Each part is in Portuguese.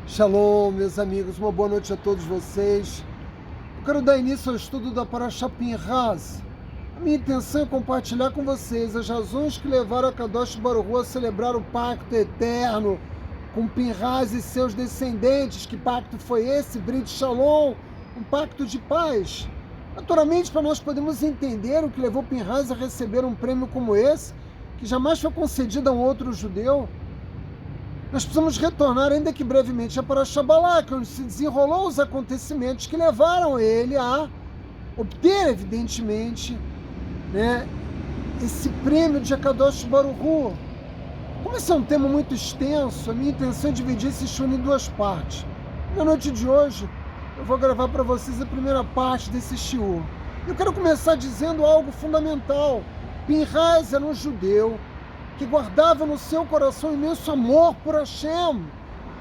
Shalom, meus amigos, uma boa noite a todos vocês. Eu quero dar início ao estudo da Parashá Pinhas. A minha intenção é compartilhar com vocês as razões que levaram a Kadosh Baruch Hu a celebrar o pacto eterno com Pinhas e seus descendentes. Que pacto foi esse? Brit Shalom, um pacto de paz. Naturalmente, para nós podermos entender o que levou Pinhas a receber um prêmio como esse, que jamais foi concedido a um outro judeu, nós precisamos retornar, ainda que brevemente, a Parashá Balak, onde se desenrolou os acontecimentos que levaram ele a obter, evidentemente, esse prêmio de Kadosh Baruch Hu. Como esse é um tema muito extenso, a minha intenção é dividir esse shur em duas partes. Na noite de hoje, eu vou gravar para vocês a primeira parte desse shiur. Eu quero começar dizendo algo fundamental. Pinhas era um judeu que guardava no seu coração imenso amor por Hashem.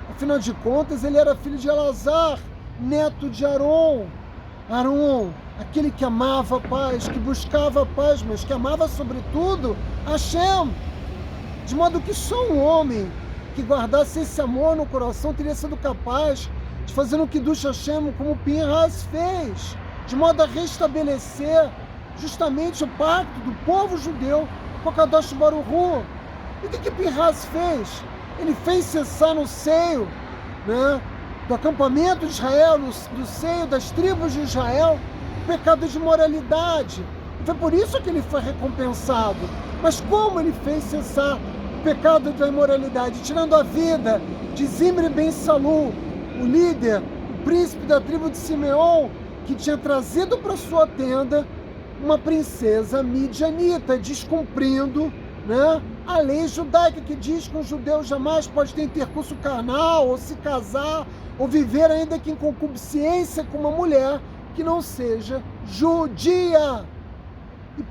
Afinal de contas, ele era filho de Elazar, neto de Aron. Aron, aquele que amava a paz, que buscava a paz, mas que amava sobretudo Hashem. De modo que só um homem que guardasse esse amor no coração teria sido capaz de fazer um Kiddush Hashem como Pinhas fez, de modo a restabelecer justamente o pacto do povo judeu com Kadosh Baruch Hu. E o que Pinhas fez? Ele fez cessar no seio do acampamento de Israel, do seio das tribos de Israel, o pecado de imoralidade. E foi por isso que ele foi recompensado. Mas como ele fez cessar o pecado da imoralidade? Tirando a vida de Zimri ben Salu, o líder, o príncipe da tribo de Simeon, que tinha trazido para sua tenda uma princesa midianita, descumprindo a lei judaica, que diz que um judeu jamais pode ter intercurso carnal, ou se casar, ou viver ainda que em concupiscência com uma mulher que não seja judia.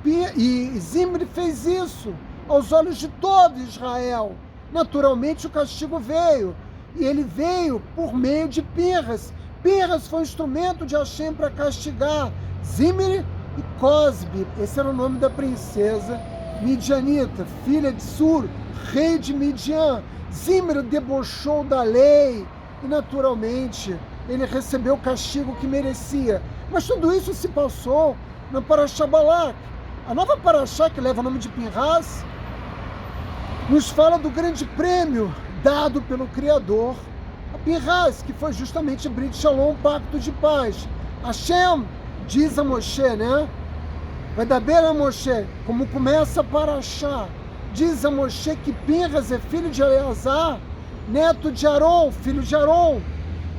E Zimri fez isso aos olhos de todo Israel. Naturalmente o castigo veio, e ele veio por meio de Pinhas. Pinhas foi um instrumento de Hashem para castigar Zimri e Cosbi. Esse era o nome da princesa midianita, filha de Sur, rei de Midian. Zimri debochou da lei e, naturalmente, ele recebeu o castigo que merecia. Mas tudo isso se passou na Parashá Balak. A nova Parashá, que leva o nome de Pinhas, nos fala do grande prêmio dado pelo Criador a Pinhas, que foi justamente Brit Shalom, um pacto de paz. Hashem diz a Moshe, vai dar beira a Moshe, como começa a Parashá, diz a Moshe que Pinhas é filho de Eleazar, neto de Aron, filho de Aron.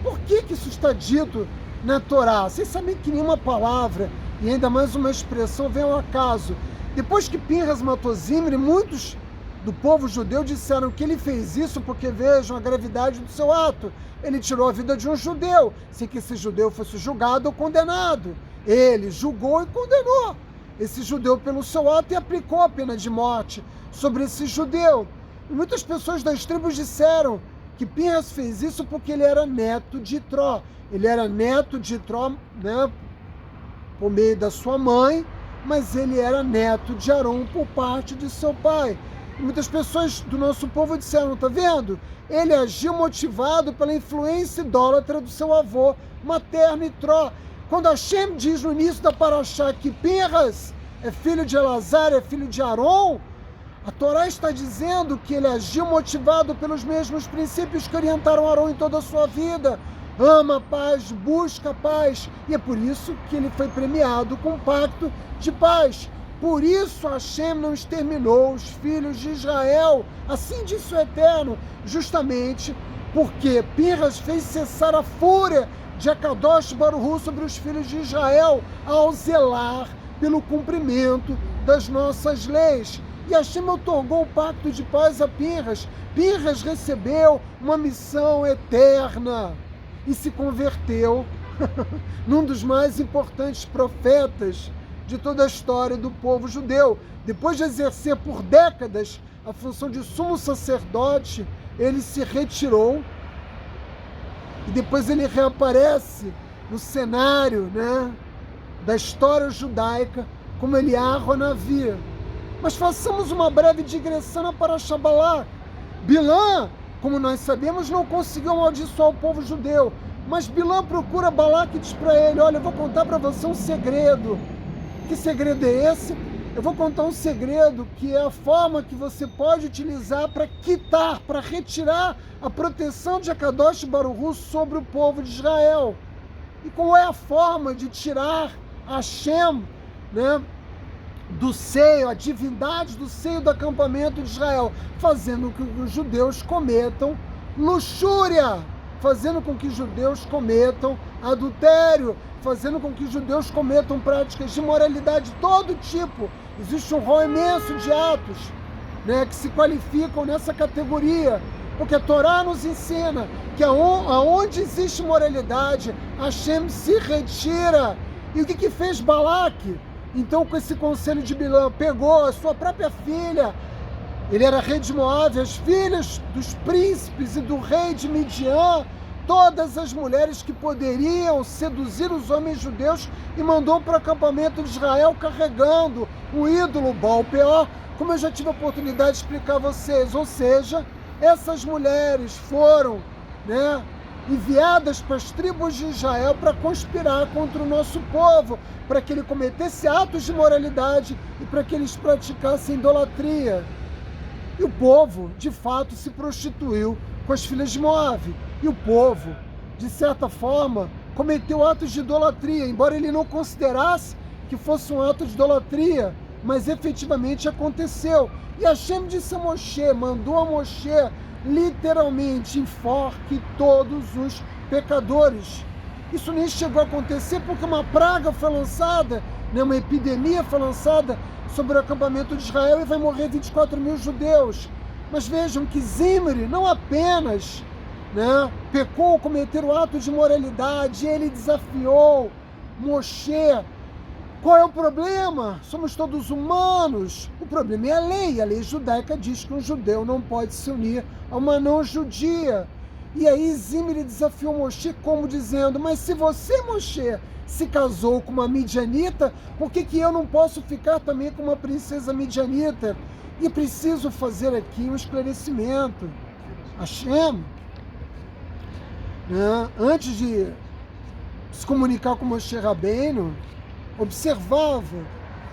Por que isso está dito na Torá? Vocês sabem que nenhuma palavra, e ainda mais uma expressão, vem ao acaso. Depois que Pinhas matou Zimri, muitos do povo judeu disseram que ele fez isso porque vejam a gravidade do seu ato. Ele tirou a vida de um judeu, sem que esse judeu fosse julgado ou condenado. Ele julgou e condenou esse judeu pelo seu ato e aplicou a pena de morte sobre esse judeu. E muitas pessoas das tribos disseram que Pinhas fez isso porque ele era neto de Itró. Ele era neto de Itró, por meio da sua mãe, mas ele era neto de Aron por parte de seu pai. E muitas pessoas do nosso povo disseram, tá vendo? Ele agiu motivado pela influência idólatra do seu avô materno Itró. Quando Hashem diz no início da Parashá que Pinhas é filho de Elazar, é filho de Aron, a Torá está dizendo que ele agiu motivado pelos mesmos princípios que orientaram Aron em toda a sua vida. Ama a paz, busca a paz, e é por isso que ele foi premiado com um pacto de paz. Por isso Hashem não exterminou os filhos de Israel, assim disse o Eterno, justamente porque Pinhas fez cessar a fúria de Kadosh Baruch Hu sobre os filhos de Israel ao zelar pelo cumprimento das nossas leis. E Hashem otorgou o pacto de paz a Pinhas. Pinhas recebeu uma missão eterna e se converteu num dos mais importantes profetas de toda a história do povo judeu. Depois de exercer por décadas a função de sumo sacerdote, ele se retirou e depois ele reaparece no cenário da história judaica como Eliyahu Hanavi. Mas façamos uma breve digressão na Parashá Balak. Bilã como nós sabemos, não conseguiu amaldiçoar o povo judeu. Mas Bilã procura Balaque e diz para ele: olha, eu vou contar para você um segredo. Que segredo é esse? Eu vou contar um segredo que é a forma que você pode utilizar para quitar, para retirar a proteção de Akadosh Baruch Hu sobre o povo de Israel. E qual é a forma de tirar Hashem, né, do seio, a divindade do seio do acampamento de Israel? Fazendo com que os judeus cometam luxúria, fazendo com que os judeus cometam adultério, fazendo com que os judeus cometam práticas de imoralidade de todo tipo. Existe um rol imenso de atos, né, que se qualificam nessa categoria, porque a Torá nos ensina que aonde existe moralidade, Hashem se retira. E o que fez Balaque? Então, com esse conselho de Bilã, pegou a sua própria filha, ele era rei de Moabe, as filhas dos príncipes e do rei de Midian, todas as mulheres que poderiam seduzir os homens judeus, e mandou para o acampamento de Israel carregando o ídolo Baal-Peor, como eu já tive a oportunidade de explicar a vocês. Ou seja, essas mulheres foram, né, enviadas para as tribos de Israel para conspirar contra o nosso povo, para que ele cometesse atos de moralidade e para que eles praticassem idolatria. E o povo, de fato, se prostituiu com as filhas de Moabe. E o povo, de certa forma, cometeu atos de idolatria, embora ele não considerasse que fosse um ato de idolatria, mas efetivamente aconteceu. E Hashem disse a Moshe, mandou a Moshe, literalmente, enforque todos os pecadores. Isso nem chegou a acontecer porque uma praga foi lançada, né, uma epidemia foi lançada sobre o acampamento de Israel e vai morrer 24 mil judeus. Mas vejam que Zimri não apenas, né, pecou, cometeu o ato de imoralidade, ele desafiou Moshe. Qual é o problema? Somos todos humanos. O problema é a lei. A lei judaica diz que um judeu não pode se unir a uma não-judia. E aí Zimri desafiou Moshe como dizendo: mas se você, Moshe, se casou com uma midianita, por que eu não posso ficar também com uma princesa midianita? E preciso fazer aqui um esclarecimento. Hashem, né, antes de se comunicar com Moshe Rabbeinu, observava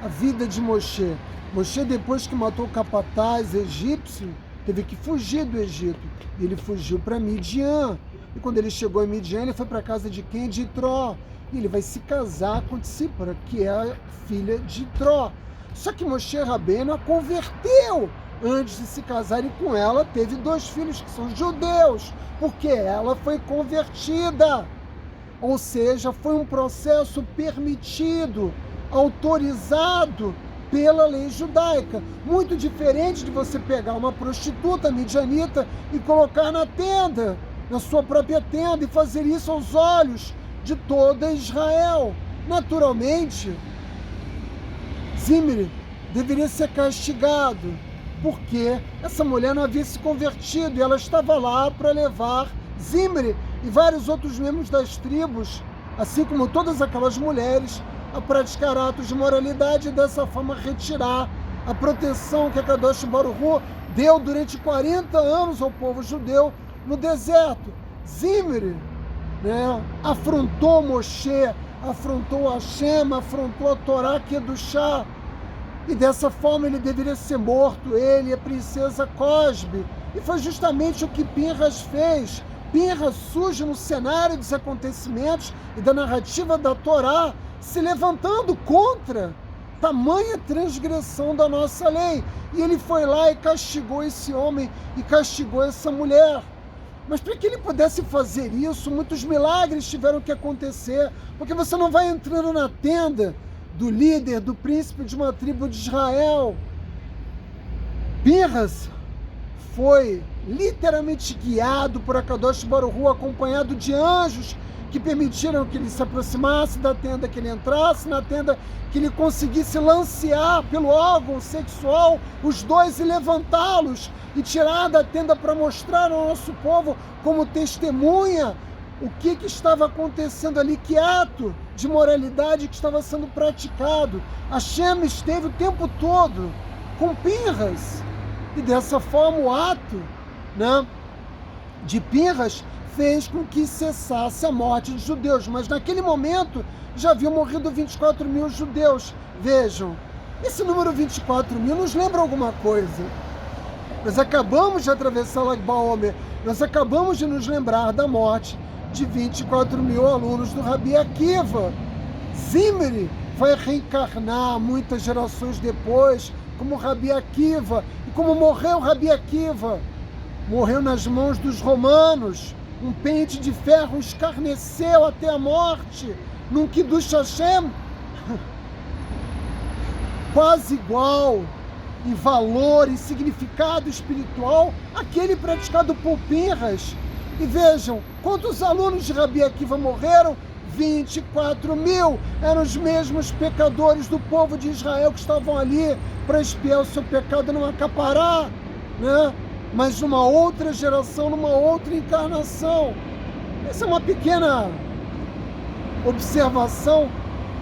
a vida de Moshe. Moshe, depois que matou o capataz egípcio, teve que fugir do Egito. E ele fugiu para Midian. E quando ele chegou em Midian, ele foi para a casa de quem? De Itró. E ele vai se casar com Tsipora, que é a filha de Itró. Só que Moshe Rabbeinu a converteu antes de se casar, e com ela teve 2 filhos que são judeus, porque ela foi convertida. Ou seja, foi um processo permitido, autorizado pela lei judaica. Muito diferente de você pegar uma prostituta midianita e colocar na tenda, na sua própria tenda, e fazer isso aos olhos de toda Israel. Naturalmente, Zimri deveria ser castigado, porque essa mulher não havia se convertido e ela estava lá para levar Zimri e vários outros membros das tribos, assim como todas aquelas mulheres, a praticar atos de moralidade e dessa forma retirar a proteção que a Kadosh Baruch Hu deu durante 40 anos ao povo judeu no deserto. Zimri, né, afrontou Moshe, afrontou Hashem, afrontou a Torá Kedushá, e dessa forma ele deveria ser morto, ele e a princesa Cosbe. E foi justamente o que Pinhas fez. Pinhas surge no cenário dos acontecimentos e da narrativa da Torá, se levantando contra tamanha transgressão da nossa lei. E ele foi lá e castigou esse homem e castigou essa mulher. Mas para que ele pudesse fazer isso, muitos milagres tiveram que acontecer, porque você não vai entrando na tenda do líder, do príncipe de uma tribo de Israel. Pinhas foi literalmente guiado por Akadosh Baruch Hu, acompanhado de anjos que permitiram que ele se aproximasse da tenda, que ele entrasse na tenda, que ele conseguisse lancear pelo órgão sexual os 2 e levantá-los e tirar da tenda para mostrar ao nosso povo como testemunha o que estava acontecendo ali, que ato de moralidade que estava sendo praticado. Hashem esteve o tempo todo com Pinhas, e dessa forma o ato, né, de Pinhas fez com que cessasse a morte de judeus, mas naquele momento já haviam morrido 24 mil judeus. Vejam, esse número 24 mil nos lembra alguma coisa. Nós acabamos de atravessar Lag Baomer, nós acabamos de nos lembrar da morte de 24 mil alunos do Rabi Akiva. Zimri vai reencarnar muitas gerações depois como Rabi Akiva. E como morreu Rabi Akiva? Morreu nas mãos dos romanos. Um pente de ferro escarneceu até a morte, num Kiddush Hashem quase igual em valor e significado espiritual aquele praticado por Pinhas. E vejam, quantos alunos de Rabi Akiva morreram? 24 mil. Eram os mesmos pecadores do povo de Israel que estavam ali para expiar o seu pecado numa capará, né? Mas numa outra geração, numa outra encarnação. Essa é uma pequena observação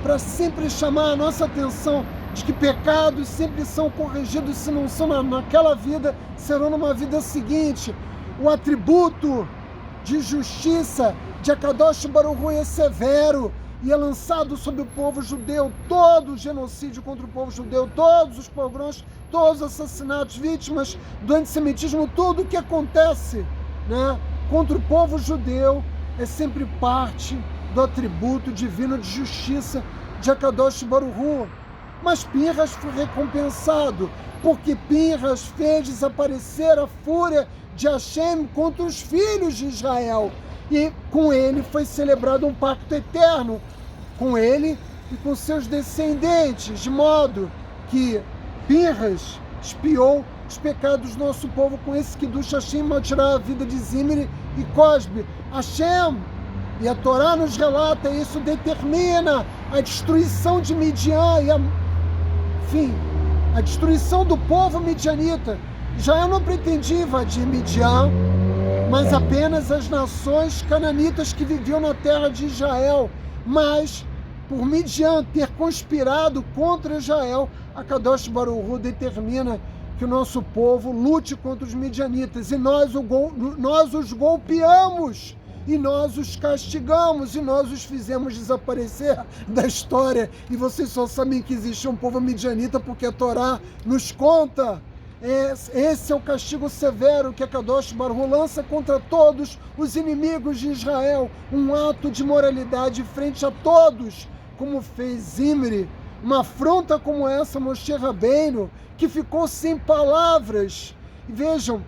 para sempre chamar a nossa atenção de que pecados sempre são corrigidos, se não são naquela vida, serão numa vida seguinte. O atributo de justiça de Akadosh Baruch Hu é severo e é lançado sobre o povo judeu. Todo o genocídio contra o povo judeu, todos os pogroms, todos os assassinatos, vítimas do antissemitismo, tudo o que acontece, né, contra o povo judeu é sempre parte do atributo divino de justiça de Akadosh Baruch Hu. Mas Pinhas foi recompensado, porque Pinhas fez desaparecer a fúria de Hashem contra os filhos de Israel. E com ele foi celebrado um pacto eterno, com ele e com seus descendentes, de modo que Pinhas expiou os pecados do nosso povo com esse Kiddush Hashem ao tirar a vida de Zimri e Cosbe. Hashem, e a Torá nos relata, isso determina a destruição de Midian e a destruição do povo midianita. Israel não pretendia invadir Midian, mas apenas as nações cananitas que viviam na terra de Israel. Mas, por Midian ter conspirado contra Israel, Akadosh Baruch Hu determina que o nosso povo lute contra os midianitas. E nós os golpeamos, e nós os castigamos, e nós os fizemos desaparecer da história. E vocês só sabem que existe um povo midianita porque a Torá nos conta. Esse é o castigo severo que Akadosh Baruch Hu lança contra todos os inimigos de Israel. Um ato de moralidade frente a todos, como fez Zimri. Uma afronta como essa, Moshe Rabbeinu, que ficou sem palavras. E vejam,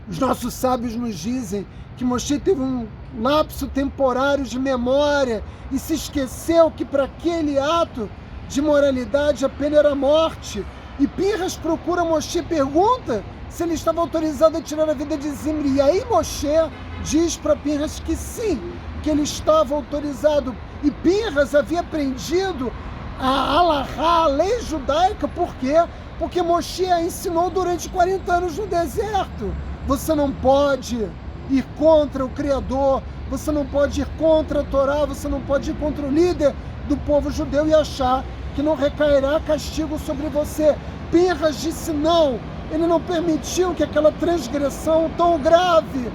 os nossos sábios nos dizem que Moshe teve um lapso temporário de memória e se esqueceu que para aquele ato de moralidade a pena era a morte. E Pinhas procura Moshe e pergunta se ele estava autorizado a tirar a vida de Zimri. E aí Moshe diz para Pinhas que sim, que ele estava autorizado. E Pinhas havia aprendido a halahá, a lei judaica. Por quê? Porque Moshe a ensinou durante 40 anos no deserto. Você não pode ir contra o Criador, você não pode ir contra a Torá, você não pode ir contra o líder do povo judeu e achar que não recairá castigo sobre você. Pinhas disse não, ele não permitiu que aquela transgressão tão grave,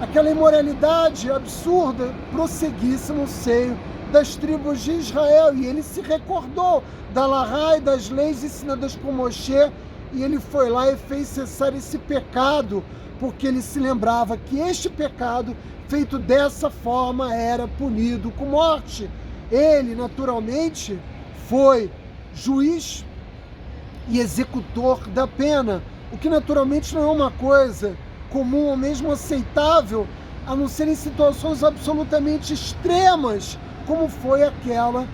aquela imoralidade absurda, prosseguisse no seio das tribos de Israel. E ele se recordou da halahá e das leis ensinadas por Moshe, e ele foi lá e fez cessar esse pecado, porque ele se lembrava que este pecado, feito dessa forma, era punido com morte. Ele, naturalmente, foi juiz e executor da pena, o que naturalmente não é uma coisa comum ou mesmo aceitável, a não ser em situações absolutamente extremas, como foi aquela,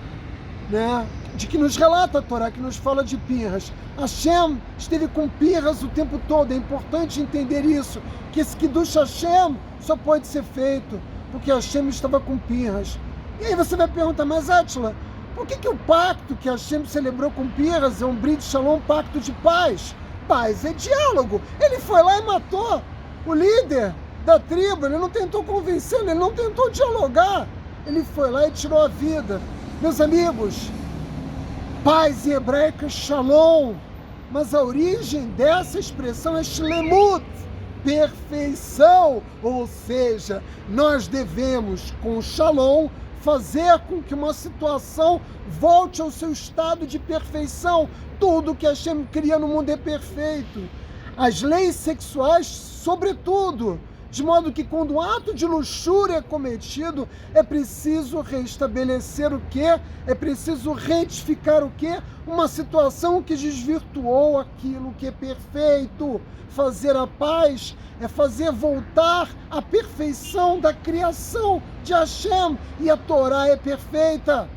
né, de que nos relata a Torá, que nos fala de Pinhas. Hashem esteve com Pinhas o tempo todo. É importante entender isso, que esse Kiddush Hashem só pode ser feito porque Hashem estava com Pinhas. E aí você vai perguntar, mas Átila, por que o pacto que Hashem celebrou com Pinhas é um Brit Shalom, um pacto de paz? Paz é diálogo. Ele foi lá e matou o líder da tribo, ele não tentou convencê-lo, ele não tentou dialogar, ele foi lá e tirou a vida. Meus amigos, paz em hebraico é Shalom, mas a origem dessa expressão é Shlemut, perfeição, ou seja, nós devemos, com Shalom, fazer com que uma situação volte ao seu estado de perfeição. Tudo que Hashem cria no mundo é perfeito. As leis sexuais, sobretudo, de modo que quando um ato de luxúria é cometido, é preciso restabelecer o quê? É preciso retificar o quê? Uma situação que desvirtuou aquilo que é perfeito. Fazer a paz é fazer voltar a perfeição da criação de Hashem, e a Torá é perfeita.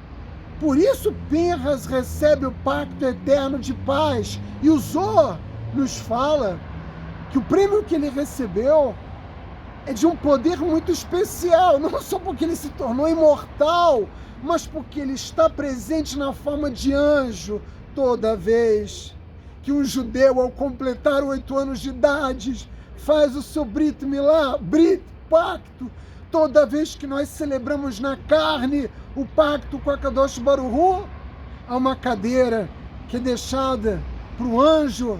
Por isso Pinhas recebe o pacto eterno de paz, e o Zohar nos fala que o prêmio que ele recebeu é de um poder muito especial, não só porque ele se tornou imortal, mas porque ele está presente na forma de anjo. Toda vez que um judeu, ao completar 8 anos de idade, faz o seu Brit Milá, Brit, pacto, toda vez que nós celebramos na carne o pacto com a Kadosh Baruch Hu, há uma cadeira que é deixada para o anjo.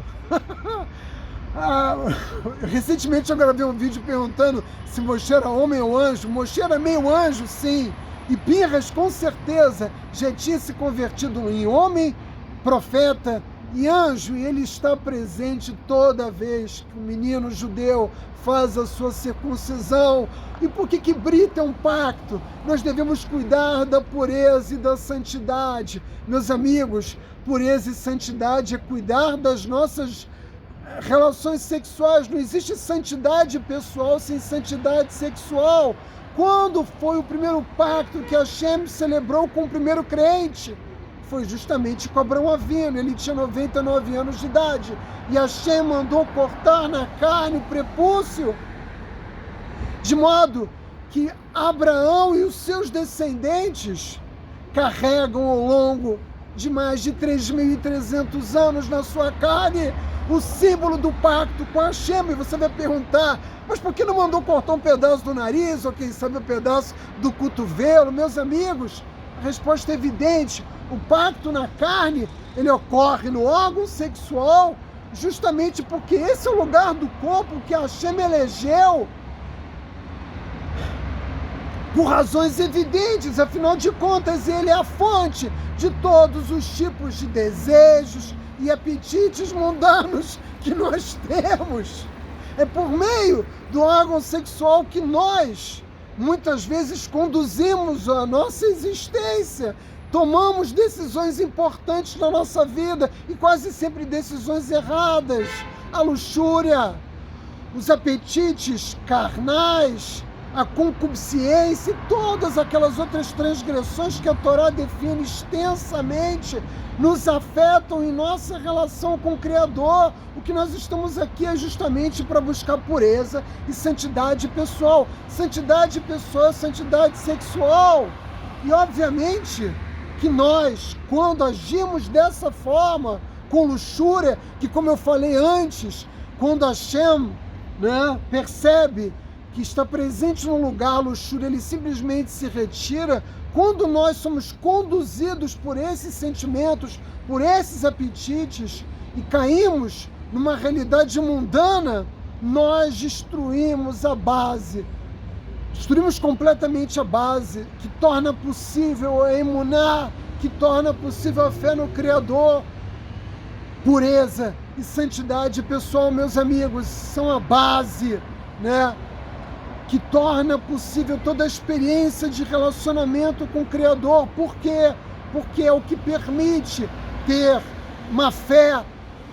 Recentemente eu gravei um vídeo perguntando se Moshe era homem ou anjo. Moshe era meio anjo, sim, e Pinhas com certeza já tinha se convertido em homem, profeta e anjo, e ele está presente toda vez que o menino judeu faz a sua circuncisão. E por que Brit é um pacto? Nós devemos cuidar da pureza e da santidade. Meus amigos, pureza e santidade é cuidar das nossas relações sexuais. Não existe santidade pessoal sem santidade sexual. Quando foi o primeiro pacto que Hashem celebrou com o primeiro crente? Foi justamente com Abraão Avinu. Ele tinha 99 anos de idade, e Hashem mandou cortar na carne o prepúcio, de modo que Abraão e os seus descendentes carregam ao longo de mais de 3.300 anos na sua carne o símbolo do pacto com Hashem. E você vai perguntar, mas por que não mandou cortar um pedaço do nariz, ou quem sabe um pedaço do cotovelo? Meus amigos, a resposta é evidente. O pacto na carne, ele ocorre no órgão sexual, justamente porque esse é o lugar do corpo que Hashem elegeu por razões evidentes. Afinal de contas, ele é a fonte de todos os tipos de desejos e apetites mundanos que nós temos. É por meio do órgão sexual que nós, muitas vezes, conduzimos a nossa existência, tomamos decisões importantes na nossa vida, e quase sempre decisões erradas. A luxúria, os apetites carnais, a concupiscência e todas aquelas outras transgressões que a Torá define extensamente nos afetam em nossa relação com o Criador. O que nós estamos aqui é justamente para buscar pureza e santidade pessoal. Santidade pessoal, santidade sexual. E obviamente que nós, quando agimos dessa forma, com luxúria, que, como eu falei antes, quando Hashem, percebe que está presente no lugar a luxúria, ele simplesmente se retira. Quando nós somos conduzidos por esses sentimentos, por esses apetites, e caímos numa realidade mundana, nós destruímos a base, destruímos completamente a base que torna possível a emuná, que torna possível a fé no Criador. Pureza e santidade pessoal, meus amigos, são a base, que torna possível toda a experiência de relacionamento com o Criador. Por quê? Porque é o que permite ter uma fé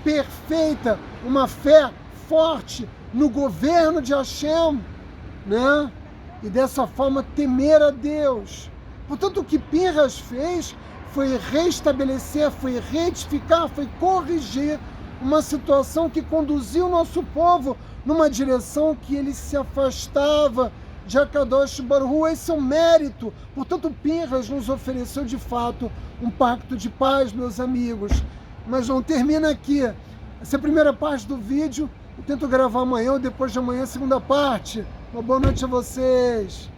perfeita, uma fé forte no governo de Hashem, e dessa forma temer a Deus. Portanto, o que Pinhas fez foi restabelecer, foi retificar, foi corrigir uma situação que conduziu o nosso povo numa direção que ele se afastava de Akadosh Baruch Hu. Esse é um mérito. Portanto, Pinhas nos ofereceu de fato um pacto de paz, meus amigos. Mas não termina aqui. Essa é a primeira parte do vídeo. Eu tento gravar amanhã ou depois de amanhã a segunda parte. Uma boa noite a vocês.